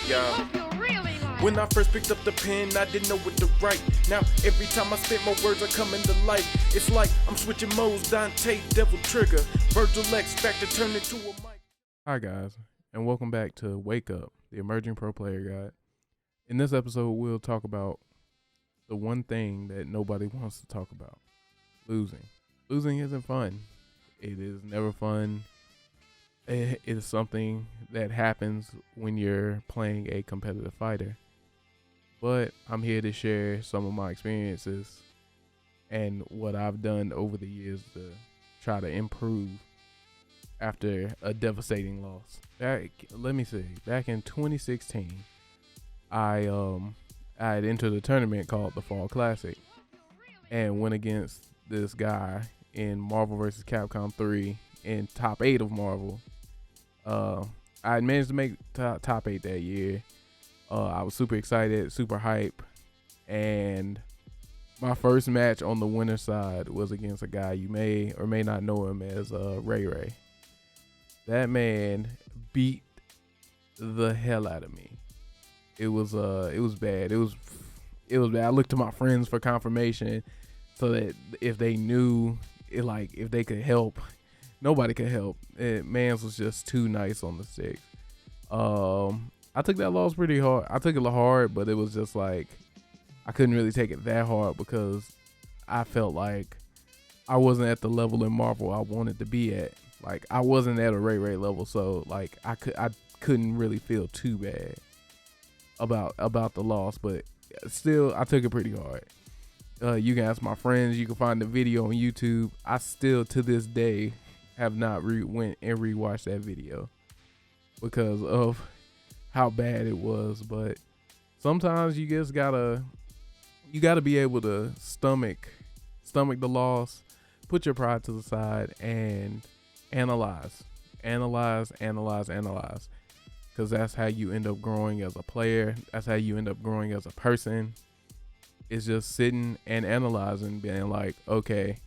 y'all. When I first picked up the pen, I didn't know what to write. Now, every time I spit, my words are coming to light. It's like I'm switching modes, Dante, Devil Trigger, Virgil X Factor turned into a mic. Hi guys, and welcome back to Wake Up, the Emerging Pro Player Guide. In this episode, we'll talk about the one thing that nobody wants to talk about: losing. Losing isn't fun. It is never fun. It is something that happens when you're playing a competitive fighter. But I'm here to share some of my experiences and what I've done over the years to try to improve after a devastating loss. Back in 2016, I had entered a tournament called the Fall Classic and went against this guy in Marvel vs. Capcom 3 in top 8 of Marvel. I had managed to make top 8 that year. I was super excited, super hype, and my first match on the winner's side was against a guy you may or may not know him as Ray Ray. That man beat the hell out of me. It was bad. It was bad. I looked to my friends for confirmation so that if they knew it, like if they could help. Nobody could help. Mans was just too nice on the stick. I took that loss pretty hard. I took it hard, but it was just like I couldn't really take it that hard because I felt like I wasn't at the level in Marvel I wanted to be at. Like I wasn't at a Ray level, so like I couldn't really feel too bad about the loss, but still I took it pretty hard. You can ask my friends. You can find the video on YouTube. I still to this day have not went and rewatched that video because of how bad it was. But sometimes you just gotta be able to stomach the loss, put your pride to the side, and analyze, because that's how you end up growing as a player. That's how you end up growing as a person. It's just sitting and analyzing, being like, okay,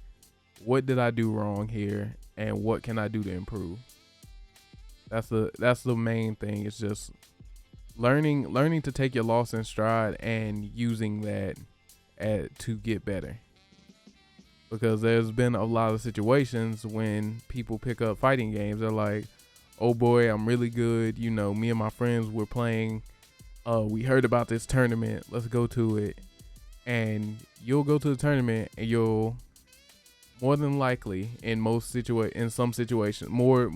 what did I do wrong here, and what can I do to improve? That's the main thing. It's just learning to take your loss in stride and using that to get better. Because there's been a lot of situations when people pick up fighting games, they're like, oh boy, I'm really good. You know, me and my friends were playing. We heard about this tournament. Let's go to it. And you'll go to the tournament and you'll more than likely in some situations, more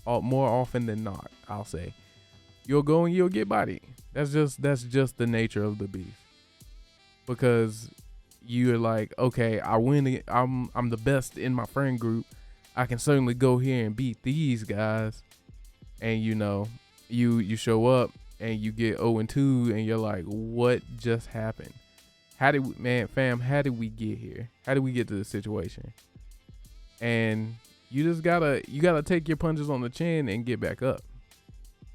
often than not, I'll say, you'll go and you'll get bodied. That's just the nature of the beast. Because you're like, okay, I win. I'm the best in my friend group. I can certainly go here and beat these guys. And you know, you show up and you get 0-2 and you're like, what just happened? How did we get here? How did we get to this situation? And you just gotta take your punches on the chin and get back up.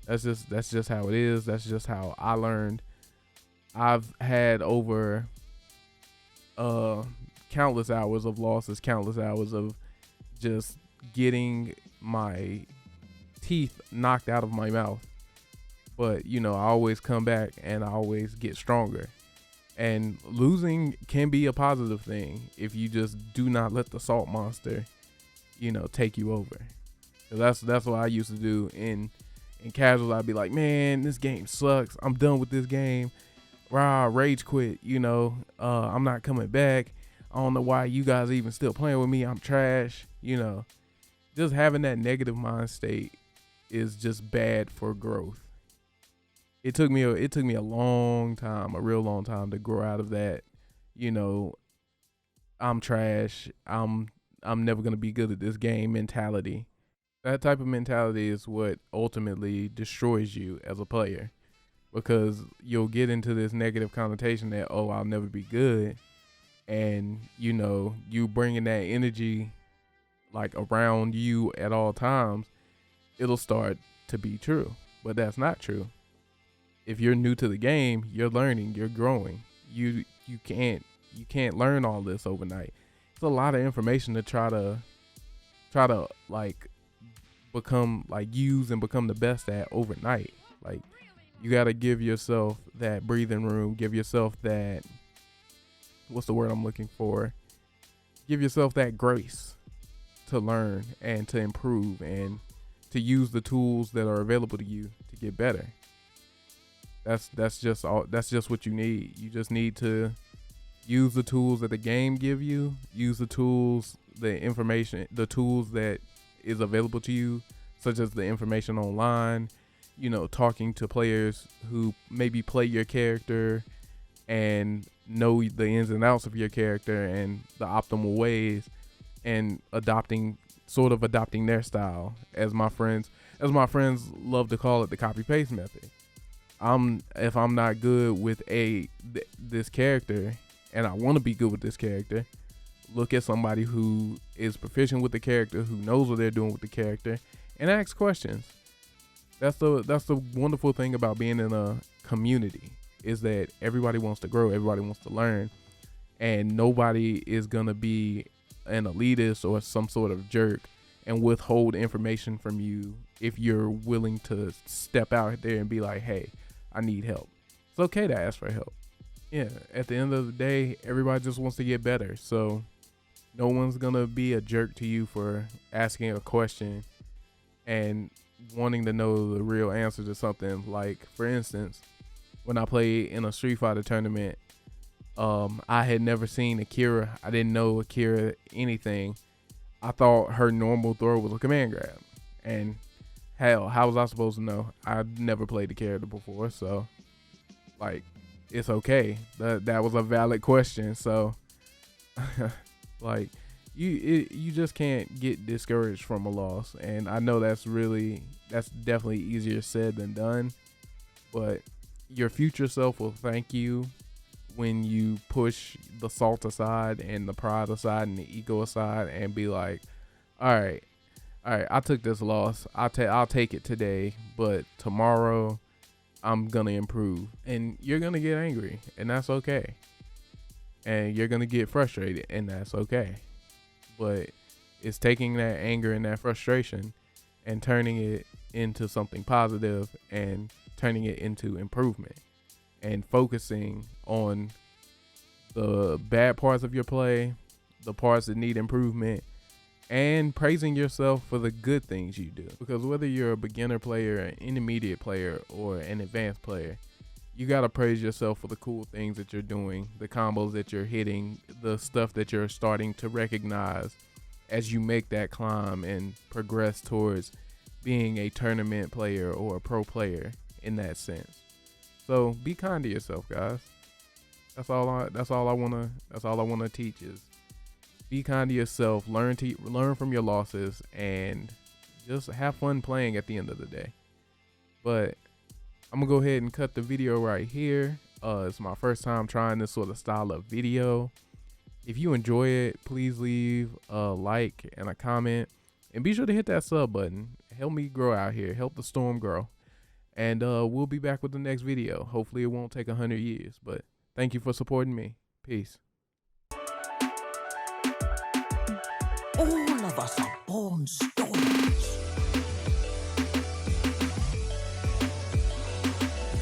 That's just how it is. That's just how I learned. I've had over countless hours of losses, countless hours of just getting my teeth knocked out of my mouth. But you know, I always come back and I always get stronger. And losing can be a positive thing if you just do not let the salt monster, you know, take you over. So that's what I used to do in casuals. I'd be like, man, this game sucks. I'm done with this game. Rage quit. You know, I'm not coming back. I don't know why you guys even still playing with me. I'm trash. You know, just having that negative mind state is just bad for growth. It took me a long time, a real long time to grow out of that. You know, I'm trash. I'm never gonna be good at this game mentality. That type of mentality is what ultimately destroys you as a player, because you'll get into this negative connotation that, oh, I'll never be good, and you know, you bringing that energy like around you at all times, it'll start to be true, but that's not true. If you're new to the game, you're learning, you're growing. You can't learn all this overnight. It's a lot of information to try to like become like use and become the best at overnight. Like You got to give yourself that breathing room. Give yourself that, what's the word I'm looking for? Give yourself that grace to learn and to improve and to use the tools that are available to you to get better. That's just what you need. You just need to use the tools that the game give you, use the tools, the information, the tools that is available to you, such as the information online, talking to players who maybe play your character and know the ins and outs of your character and the optimal ways, and adopting their style, as my friends love to call it, the copy paste method. If I'm not good with this character and I want to be good with this character, look at somebody who is proficient with the character, who knows what they're doing with the character, and ask questions. That's the wonderful thing about being in a community, is that everybody wants to grow, everybody wants to learn, and nobody is gonna be an elitist or some sort of jerk and withhold information from you if you're willing to step out there and be like, hey, I need help. It's okay to ask for help. Yeah, at the end of the day, everybody just wants to get better. So no one's gonna be a jerk to you for asking a question and wanting to know the real answer to something. Like, for instance, when I played in a Street Fighter tournament, I had never seen Akira. I didn't know Akira anything. I thought her normal throw was a command grab. And hell, how was I supposed to know? I'd never played the character before, so like, it's okay. That was a valid question. So like, you just can't get discouraged from a loss. And I know that's definitely easier said than done, but your future self will thank you when you push the salt aside and the pride aside and the ego aside and be like, all right, I took this loss. I'll take it today, but tomorrow I'm going to improve. And you're going to get angry, and that's okay. And you're going to get frustrated, and that's okay. But it's taking that anger and that frustration and turning it into something positive and turning it into improvement, and focusing on the bad parts of your play, the parts that need improvement, and praising yourself for the good things you do. Because whether you're a beginner player, an intermediate player, or an advanced player, you got to praise yourself for the cool things that you're doing, the combos that you're hitting, the stuff that you're starting to recognize as you make that climb and progress towards being a tournament player or a pro player in that sense. So be kind to yourself, guys. That's all I wanna teach is be kind to yourself, learn from your losses, and just have fun playing at the end of the day. But I'm gonna go ahead and cut the video right here. It's my first time trying this sort of style of video. If you enjoy it, please leave a like and a comment, and be sure to hit that sub button. Help me grow out here, help the storm grow. And we'll be back with the next video. Hopefully it won't take 100 years, but thank you for supporting me. Peace.